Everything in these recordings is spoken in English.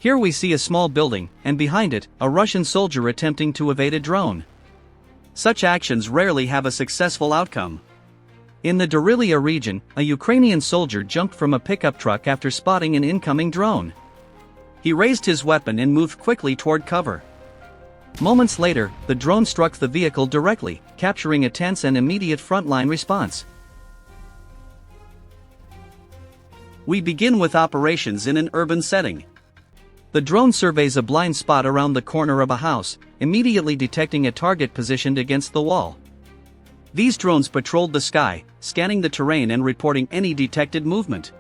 Here we see a small building, and behind it, a Russian soldier attempting to evade a drone. Such actions rarely have a successful outcome. In the Dorilia region, a Ukrainian soldier jumped from a pickup truck after spotting an incoming drone. He raised his weapon and moved quickly toward cover. Moments later, the drone struck the vehicle directly, capturing a tense and immediate frontline response. We begin with operations in an urban setting. The drone surveys a blind spot around the corner of a house, immediately detecting a target positioned against the wall. These drones patrolled the sky, scanning the terrain and reporting any detected movement.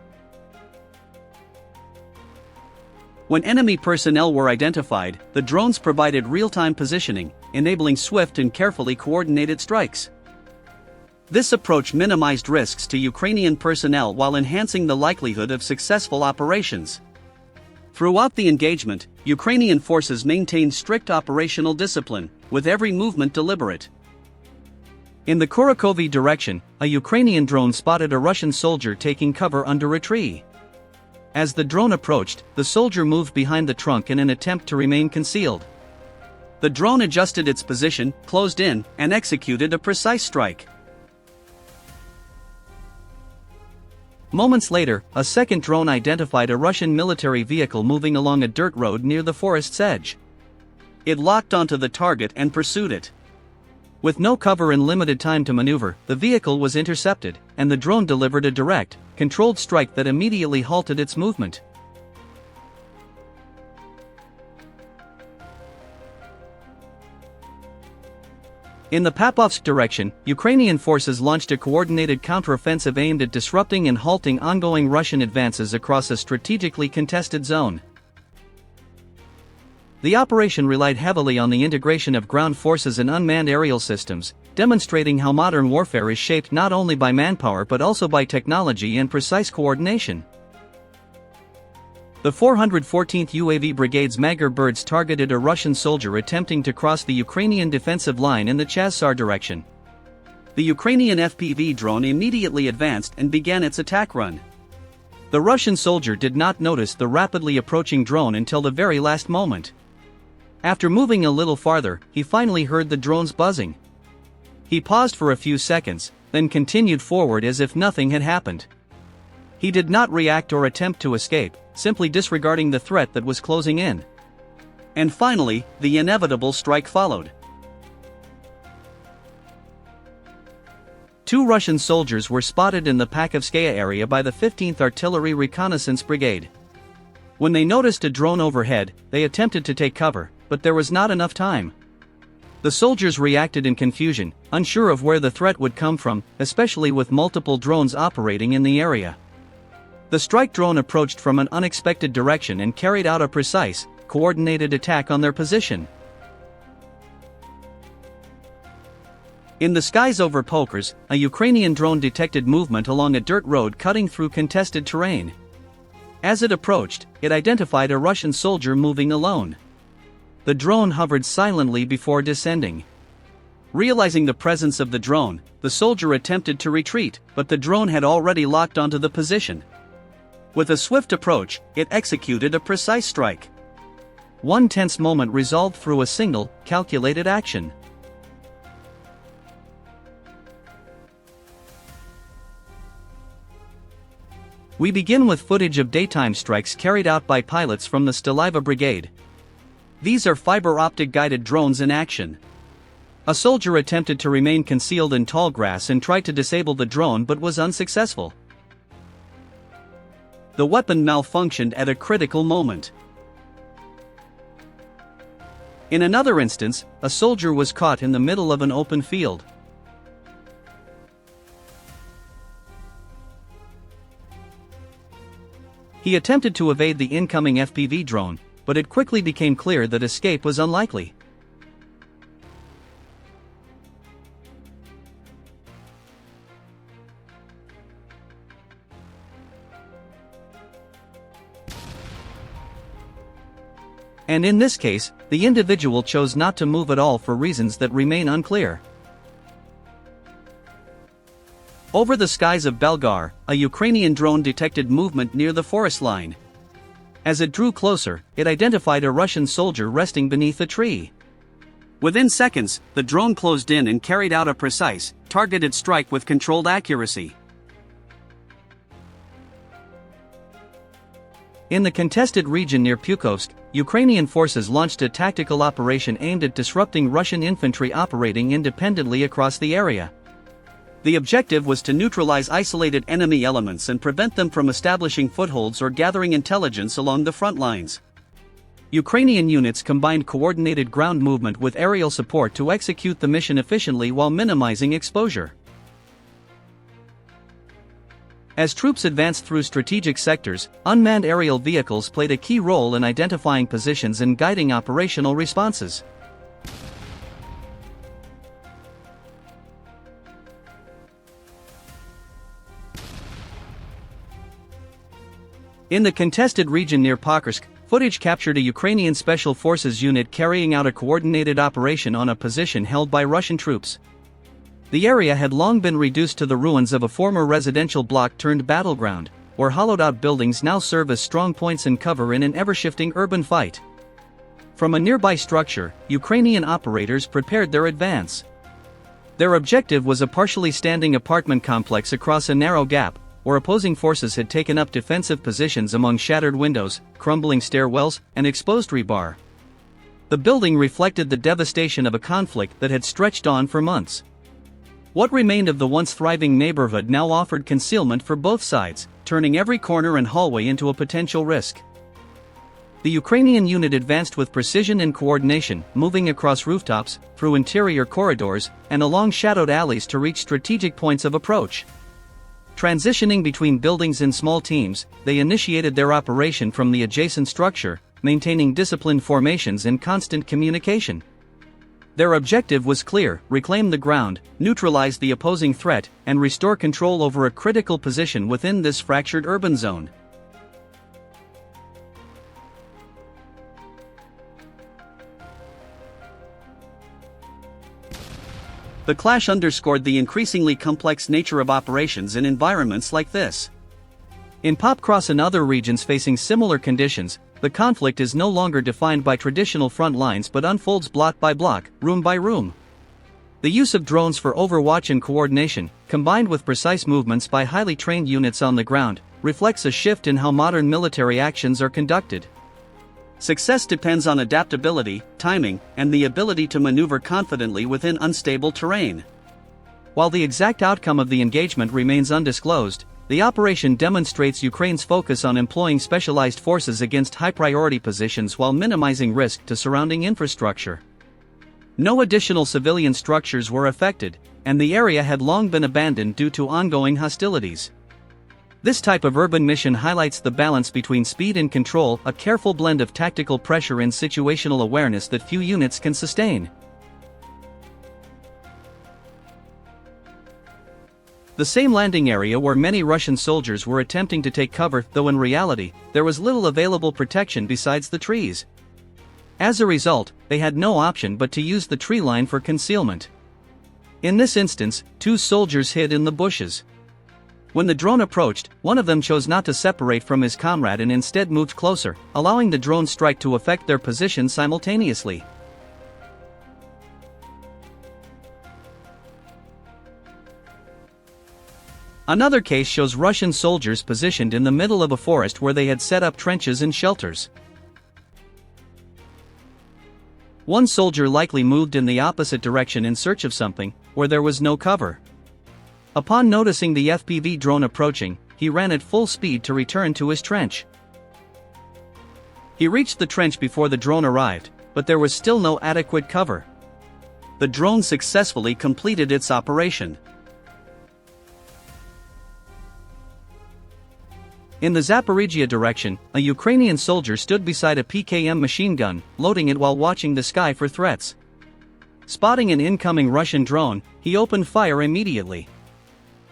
When enemy personnel were identified, the drones provided real-time positioning, enabling swift and carefully coordinated strikes. This approach minimized risks to Ukrainian personnel while enhancing the likelihood of successful operations. Throughout the engagement, Ukrainian forces maintained strict operational discipline, with every movement deliberate. In the Kurakovy direction, a Ukrainian drone spotted a Russian soldier taking cover under a tree. As the drone approached, the soldier moved behind the trunk in an attempt to remain concealed. The drone adjusted its position, closed in, and executed a precise strike. Moments later, a second drone identified a Russian military vehicle moving along a dirt road near the forest's edge. It locked onto the target and pursued it. With no cover and limited time to maneuver, the vehicle was intercepted, and the drone delivered a direct, controlled strike that immediately halted its movement. In the Popovsk direction, Ukrainian forces launched a coordinated counteroffensive aimed at disrupting and halting ongoing Russian advances across a strategically contested zone. The operation relied heavily on the integration of ground forces and unmanned aerial systems, demonstrating how modern warfare is shaped not only by manpower but also by technology and precise coordination. The 414th UAV Brigade's Magyar birds targeted a Russian soldier attempting to cross the Ukrainian defensive line in the Chazar direction. The Ukrainian FPV drone immediately advanced and began its attack run. The Russian soldier did not notice the rapidly approaching drone until the very last moment. After moving a little farther, he finally heard the drone's buzzing. He paused for a few seconds, then continued forward as if nothing had happened. He did not react or attempt to escape, simply disregarding the threat that was closing in. And finally, the inevitable strike followed. Two Russian soldiers were spotted in the Pakhovskaya area by the 15th Artillery Reconnaissance Brigade. When they noticed a drone overhead, they attempted to take cover, but there was not enough time. The soldiers reacted in confusion, unsure of where the threat would come from, especially with multiple drones operating in the area. The strike drone approached from an unexpected direction and carried out a precise, coordinated attack on their position. In the skies over Pokers, a Ukrainian drone detected movement along a dirt road cutting through contested terrain. As it approached, it identified a Russian soldier moving alone. The drone hovered silently before descending. Realizing the presence of the drone, the soldier attempted to retreat, but the drone had already locked onto the position. With a swift approach, it executed a precise strike. One tense moment resolved through a single, calculated action. We begin with footage of daytime strikes carried out by pilots from the Staliva Brigade. These are fiber-optic guided drones in action. A soldier attempted to remain concealed in tall grass and tried to disable the drone but was unsuccessful. The weapon malfunctioned at a critical moment. In another instance, a soldier was caught in the middle of an open field. He attempted to evade the incoming FPV drone, but it quickly became clear that escape was unlikely. And in this case, the individual chose not to move at all for reasons that remain unclear. Over the skies of Belgar, a Ukrainian drone detected movement near the forest line. As it drew closer, it identified a Russian soldier resting beneath a tree. Within seconds, the drone closed in and carried out a precise, targeted strike with controlled accuracy. In the contested region near Pukovsk, Ukrainian forces launched a tactical operation aimed at disrupting Russian infantry operating independently across the area. The objective was to neutralize isolated enemy elements and prevent them from establishing footholds or gathering intelligence along the front lines. Ukrainian units combined coordinated ground movement with aerial support to execute the mission efficiently while minimizing exposure. As troops advanced through strategic sectors, unmanned aerial vehicles played a key role in identifying positions and guiding operational responses. In the contested region near Pokrovsk, footage captured a Ukrainian Special Forces unit carrying out a coordinated operation on a position held by Russian troops. The area had long been reduced to the ruins of a former residential block turned battleground, where hollowed-out buildings now serve as strong points and cover in an ever-shifting urban fight. From a nearby structure, Ukrainian operators prepared their advance. Their objective was a partially standing apartment complex across a narrow gap, where opposing forces had taken up defensive positions among shattered windows, crumbling stairwells, and exposed rebar. The building reflected the devastation of a conflict that had stretched on for months. What remained of the once thriving neighborhood now offered concealment for both sides, turning every corner and hallway into a potential risk. The Ukrainian unit advanced with precision and coordination, moving across rooftops, through interior corridors, and along shadowed alleys to reach strategic points of approach. Transitioning between buildings in small teams, they initiated their operation from the adjacent structure, maintaining disciplined formations and constant communication. Their objective was clear: reclaim the ground, neutralize the opposing threat, and restore control over a critical position within this fractured urban zone. The clash underscored the increasingly complex nature of operations in environments like this. In Pokrovsk and other regions facing similar conditions, the conflict is no longer defined by traditional front lines but unfolds block by block, room by room. The use of drones for overwatch and coordination, combined with precise movements by highly trained units on the ground, reflects a shift in how modern military actions are conducted. Success depends on adaptability, timing, and the ability to maneuver confidently within unstable terrain. While the exact outcome of the engagement remains undisclosed, the operation demonstrates Ukraine's focus on employing specialized forces against high-priority positions while minimizing risk to surrounding infrastructure. No additional civilian structures were affected, and the area had long been abandoned due to ongoing hostilities. This type of urban mission highlights the balance between speed and control, a careful blend of tactical pressure and situational awareness that few units can sustain. The same landing area where many Russian soldiers were attempting to take cover, though in reality, there was little available protection besides the trees. As a result, they had no option but to use the tree line for concealment. In this instance, two soldiers hid in the bushes. When the drone approached, one of them chose not to separate from his comrade and instead moved closer, allowing the drone strike to affect their position simultaneously. Another case shows Russian soldiers positioned in the middle of a forest where they had set up trenches and shelters. One soldier likely moved in the opposite direction in search of something, where there was no cover. Upon noticing the FPV drone approaching, he ran at full speed to return to his trench. He reached the trench before the drone arrived, but there was still no adequate cover. The drone successfully completed its operation. In the Zaporizhia direction, a Ukrainian soldier stood beside a PKM machine gun, loading it while watching the sky for threats. Spotting an incoming Russian drone, he opened fire immediately.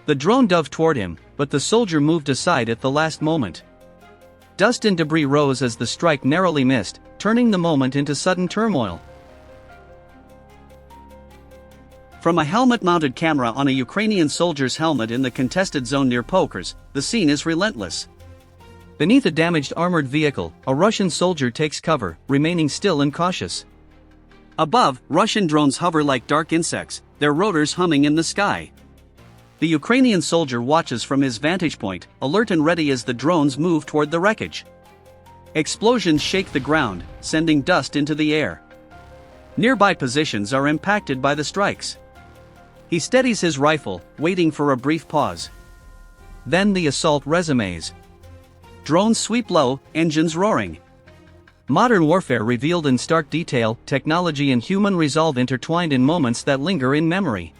The drone dove toward him, but the soldier moved aside at the last moment. Dust and debris rose as the strike narrowly missed, turning the moment into sudden turmoil. From a helmet-mounted camera on a Ukrainian soldier's helmet in the contested zone near Pokrovsk, the scene is relentless. Beneath a damaged armored vehicle, a Russian soldier takes cover, remaining still and cautious. Above, Russian drones hover like dark insects, their rotors humming in the sky. The Ukrainian soldier watches from his vantage point, alert and ready as the drones move toward the wreckage. Explosions shake the ground, sending dust into the air. Nearby positions are impacted by the strikes. He steadies his rifle, waiting for a brief pause. Then the assault resumes. Drones sweep low, engines roaring. Modern warfare revealed in stark detail, technology and human resolve intertwined in moments that linger in memory.